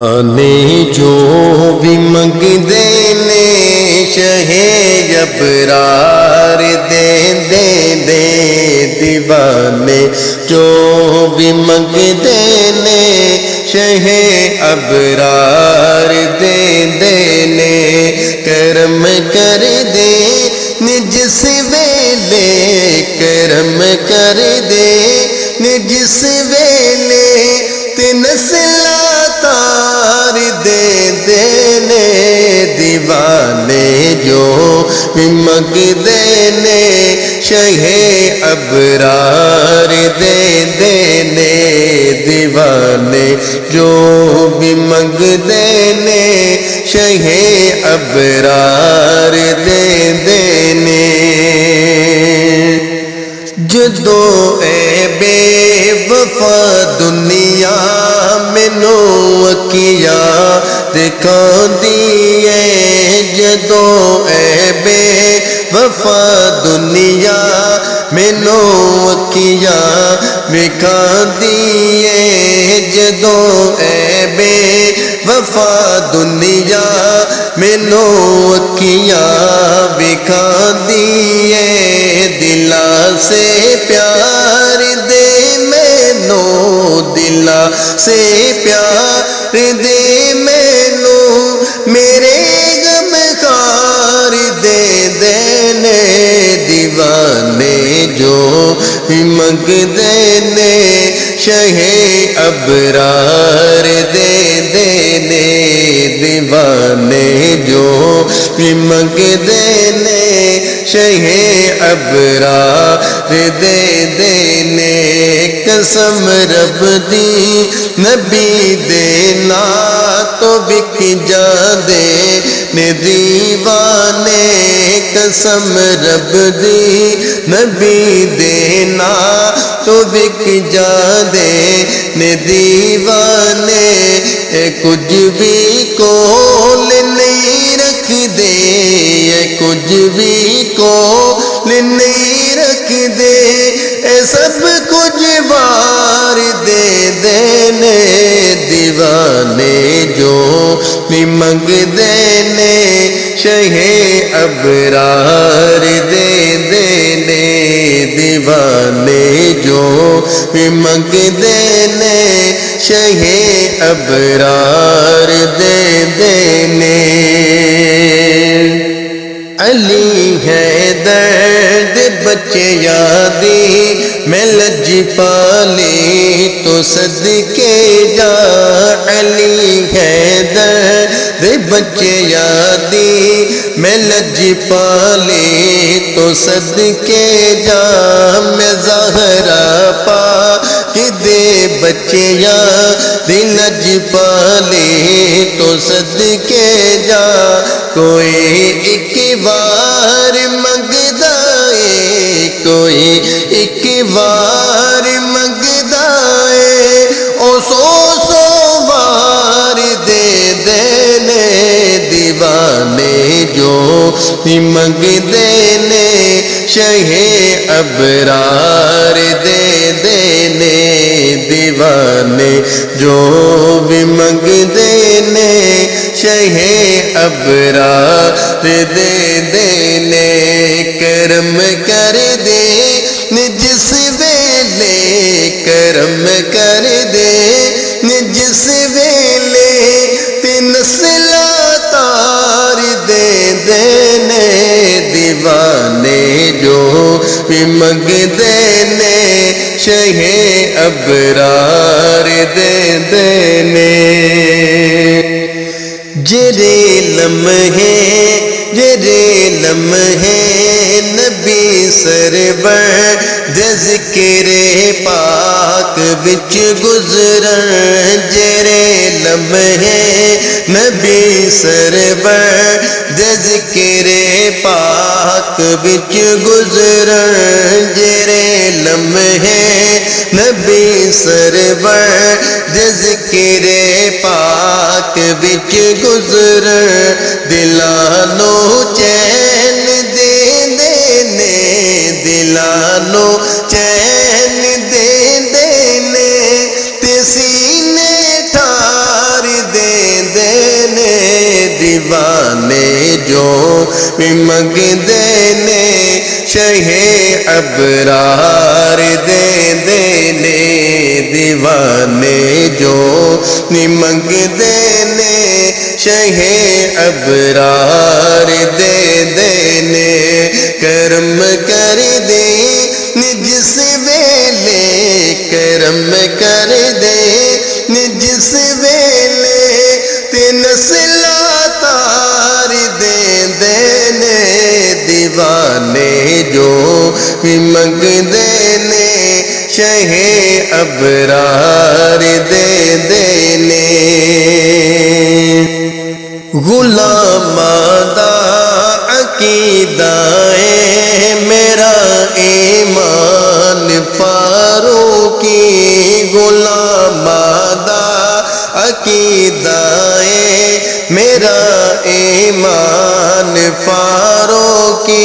آنے جو بھی منگدے نے شہ ابرار دے دے دے دیوانے جو بھی منگدے نے شہ ابرار دے دے نے کرم کر دے جس ویلے کرم کر دے جس ویلے نسلا تار دے دینے دیوانے جو بھی منگدے نے شہ ابرار دے دینے دیوانے جو بھی منگدے نے شہ ابرار دے دینے جدو اے بے وفا دنیا مینوں اکھیاں دکھاندی ہے جدو اے بے وفا دنیا مینوں اکھیاں دکھاندی ہے جدو اے بے وفا دنیا مینوں اکھیاں دکھاندی ہے دلاں سے پیار دے مینوں دلاں سے پیار دے مینوں میرے غم خار دے دینے دیوانے جو بھی منگدے نے شہ ابرار دے دینے دیوانے جو بھی منگدے نے شہ ابرار دے دینے قسم رب دی نبی دینا تو بک جاندے نے دیوانے قسم رب دی نبی دینا تو بک جاندے نے دیوانے کچھ بھی کول نہیں رکھ دے کچھ بھی کول نہیں رکھ دے سب کچھ وار دے دینے دیوانے جو بھی منگدے نے شہ ابرار دے دینے دیوانے جو بھی منگدے نے شہ ابرار دے دینے علی ہے درد بچے یادی میں لج پالی تو صدقے جا علی ہے درد بچے یادی میں لج پالی تو صدقے جا میں زہرا پا کہ دے بچے یادی لج پالی تو صدقے جا کوئی ایک بار منگدا ہے کوئی ایک بار منگدا ہے او سو بار دے دینے دیوانے جو بھی منگدے نے شہ ابرار دے دینے دیوانے جو بھی منگدے نے شہ ابرار دے دینے کرم کر دے جس ویلے کرم کر دے جس ویلے نسلا تار دے دینے دیوانے جو بھی منگدے نے شہ ابرار دے دینے جرے لمحے نبی سرور دے ذکر پاک وچ گزرن جرے لمحے نبی سرور دے ذکر پاک وچ گزرن جرے لمحے نبی سرور دے ذکر پاک وچ گزرن دلانو چین دے دینے دلانو چین دے دینے تے سینے ٹھار دے بھی منگدے نے شہ ابرار دے دینے دیوانے جو بھی منگدے نے شہ ابرار دے دینے کرم کر دے جس ویلے کرم کر دے جس ویلے تے نسلہ تار دے دینے دیوانے جو بھی منگدے نے شہ ابرار دے دینے غلاماں دا عقیدہ اے میرا ایمان فاروقی غلاماں دا عقیدہ اے میرا ایمان فاروقی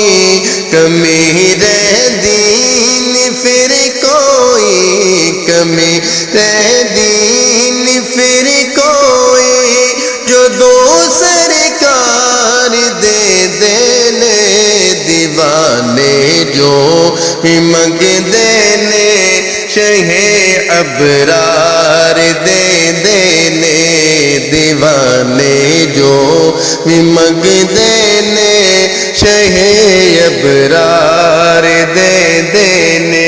کمی رہ دین پھر کوئی کمی رہ دین پھر کوئی جو دو سرکار دے دینے دیوانے جو بھی منگدے نے شہ ابرار دے دینے دیوانے جو بھی منگدے نے شہ ابرار دے دینے